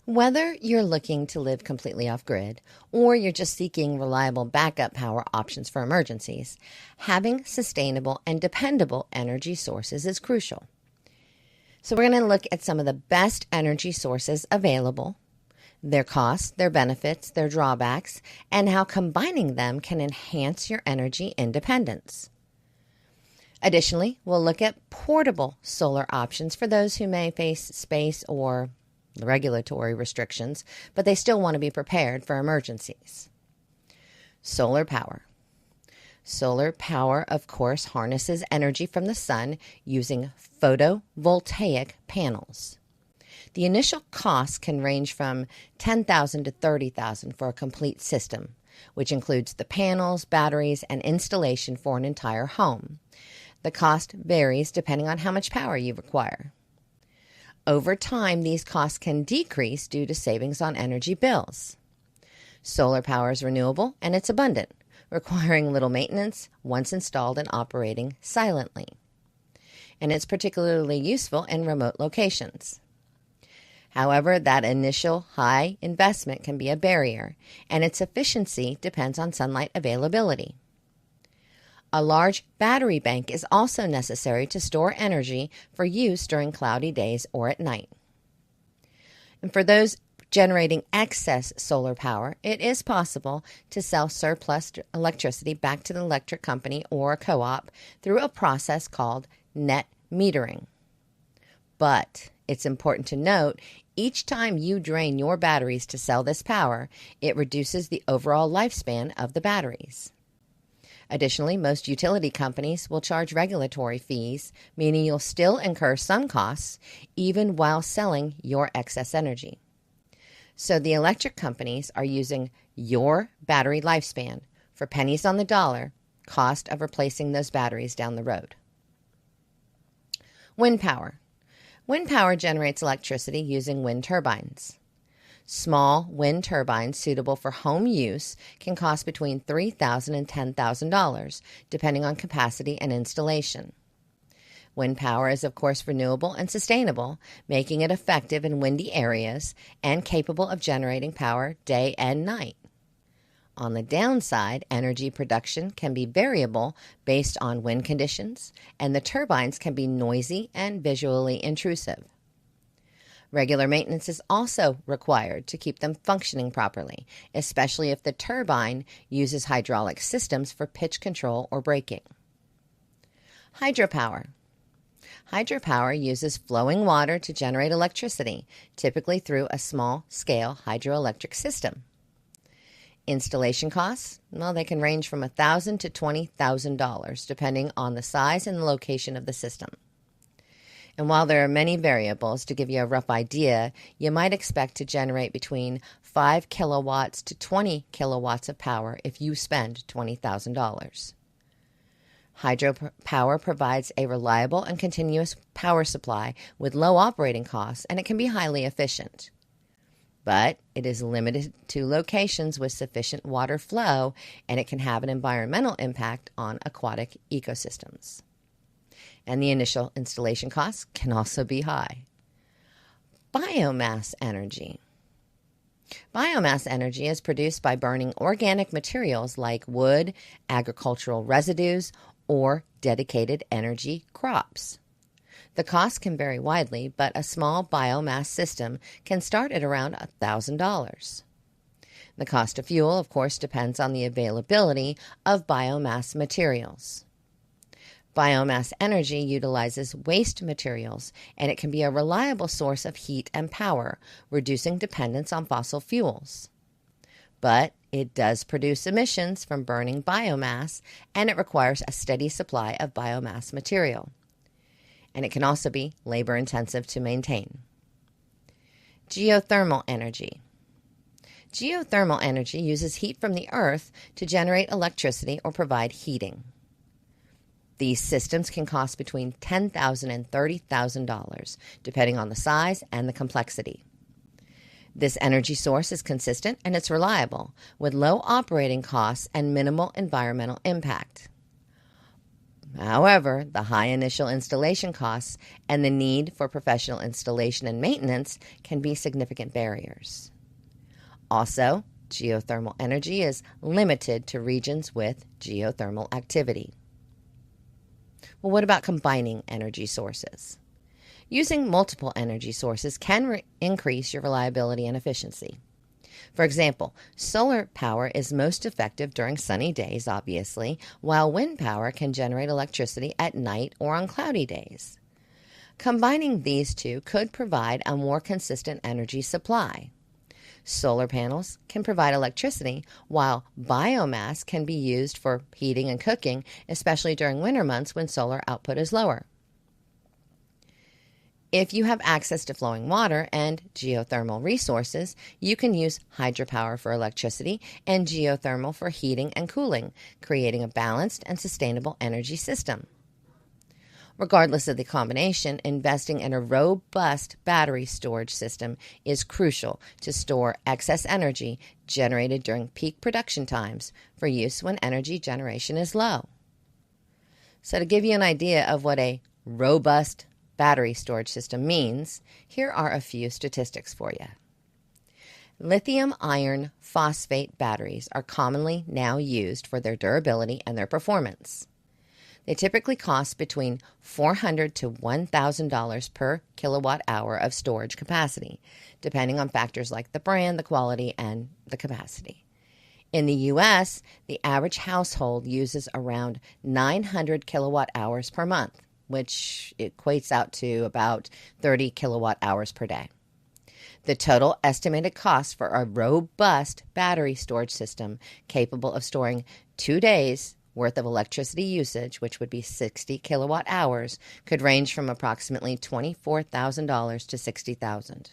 Whether you're looking to live completely off-grid or you're just seeking reliable backup power options for emergencies, having sustainable and dependable energy sources is crucial. So we're going to look at some of the best energy sources available, their costs, their benefits, their drawbacks, and how combining them can enhance your energy independence. Additionally, we'll look at portable solar options for those who may face space or regulatory restrictions, but they still want to be prepared for emergencies. Solar power. Solar power, of course, harnesses energy from the sun using photovoltaic panels. The initial cost can range from $10,000 to $30,000 for a complete system, which includes the panels, batteries, and installation for an entire home. The cost varies depending on how much power you require. Over time, these costs can decrease due to savings on energy bills. Solar power is renewable and it's abundant, requiring little maintenance once installed and operating silently. And it's particularly useful in remote locations. However, that initial high investment can be a barrier, and its efficiency depends on sunlight availability. A large battery bank is also necessary to store energy for use during cloudy days or at night. And for those generating excess solar power, it is possible to sell surplus electricity back to the electric company or a co-op through a process called net metering. But it's important to note, each time you drain your batteries to sell this power, it reduces the overall lifespan of the batteries. Additionally, most utility companies will charge regulatory fees, meaning you'll still incur some costs even while selling your excess energy. So the electric companies are using your battery lifespan for pennies on the dollar cost of replacing those batteries down the road. Wind power. Wind power generates electricity using wind turbines. Small wind turbines suitable for home use can cost between $3,000 and $10,000, depending on capacity and installation. Wind power is, of course, renewable and sustainable, making it effective in windy areas and capable of generating power day and night. On the downside, energy production can be variable based on wind conditions, and the turbines can be noisy and visually intrusive. Regular maintenance is also required to keep them functioning properly, especially if the turbine uses hydraulic systems for pitch control or braking. Hydropower. Hydropower uses flowing water to generate electricity, typically through a small-scale hydroelectric system. Installation costs, well, they can range from $1,000 to $20,000, depending on the size and the location of the system. And while there are many variables, to give you a rough idea, you might expect to generate between 5 kilowatts to 20 kilowatts of power if you spend $20,000. Hydropower provides a reliable and continuous power supply with low operating costs, and it can be highly efficient. But it is limited to locations with sufficient water flow, and it can have an environmental impact on aquatic ecosystems. And the initial installation costs can also be high. Biomass energy. Biomass energy is produced by burning organic materials like wood, agricultural residues, or dedicated energy crops. The cost can vary widely, but a small biomass system can start at around $1,000. The cost of fuel, of course, depends on the availability of biomass materials. Biomass energy utilizes waste materials, and it can be a reliable source of heat and power, reducing dependence on fossil fuels. But it does produce emissions from burning biomass, and it requires a steady supply of biomass material. And it can also be labor-intensive to maintain. Geothermal energy. Geothermal energy uses heat from the earth to generate electricity or provide heating. These systems can cost between $10,000 and $30,000, depending on the size and the complexity. This energy source is consistent and it's reliable, with low operating costs and minimal environmental impact. However, the high initial installation costs and the need for professional installation and maintenance can be significant barriers. Also, geothermal energy is limited to regions with geothermal activity. Well, what about combining energy sources? Using multiple energy sources can increase your reliability and efficiency. For example, solar power is most effective during sunny days, obviously, while wind power can generate electricity at night or on cloudy days. Combining these two could provide a more consistent energy supply. Solar panels can provide electricity, while biomass can be used for heating and cooking, especially during winter months when solar output is lower. If you have access to flowing water and geothermal resources, you can use hydropower for electricity and geothermal for heating and cooling, creating a balanced and sustainable energy system. Regardless of the combination, investing in a robust battery storage system is crucial to store excess energy generated during peak production times for use when energy generation is low. So to give you an idea of what a robust battery storage system means, here are a few statistics for you. Lithium iron phosphate batteries are commonly now used for their durability and their performance. They typically cost between $400 to $1,000 per kilowatt hour of storage capacity, depending on factors like the brand, the quality, and the capacity. In the U.S., the average household uses around 900 kilowatt hours per month, which equates out to about 30 kilowatt hours per day. The total estimated cost for a robust battery storage system capable of storing 2 days worth of electricity usage, which would be 60 kilowatt hours, could range from approximately $24,000 to $60,000.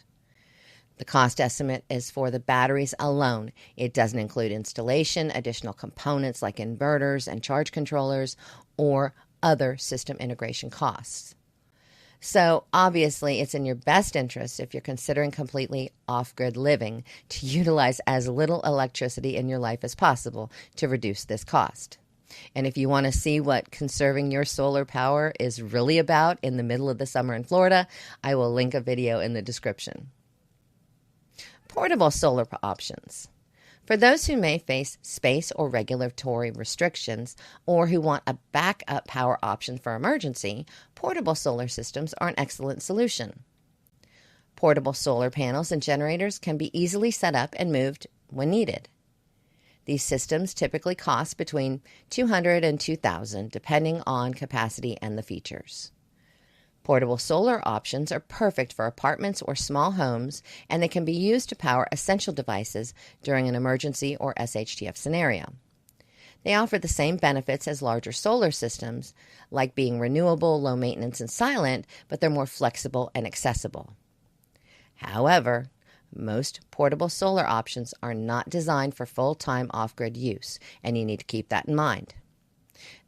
The cost estimate is for the batteries alone. It doesn't include installation, additional components like inverters and charge controllers, or other system integration costs. So obviously it's in your best interest, if you're considering completely off-grid living, to utilize as little electricity in your life as possible to reduce this cost. And if you want to see what conserving your solar power is really about in the middle of the summer in Florida, I will link a video in the description. Portable solar options. For those who may face space or regulatory restrictions, or who want a backup power option for emergency, portable solar systems are an excellent solution. Portable solar panels and generators can be easily set up and moved when needed. These systems typically cost between $200 and $2,000, depending on capacity and the features. Portable solar options are perfect for apartments or small homes, and they can be used to power essential devices during an emergency or SHTF scenario. They offer the same benefits as larger solar systems, like being renewable, low maintenance, and silent, but they're more flexible and accessible. However, most portable solar options are not designed for full-time off-grid use, and you need to keep that in mind.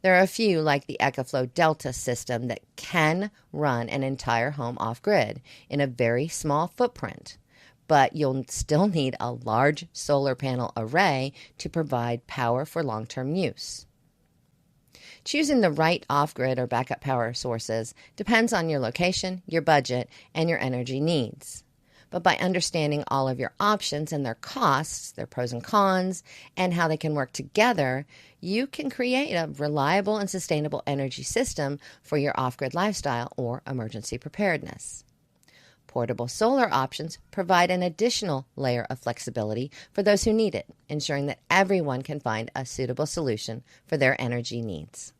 There are a few, like the EcoFlow Delta system, that can run an entire home off-grid in a very small footprint, but you'll still need a large solar panel array to provide power for long-term use. Choosing the right off-grid or backup power sources depends on your location, your budget, and your energy needs. But by understanding all of your options and their costs, their pros and cons, and how they can work together, you can create a reliable and sustainable energy system for your off-grid lifestyle or emergency preparedness. Portable solar options provide an additional layer of flexibility for those who need it, ensuring that everyone can find a suitable solution for their energy needs.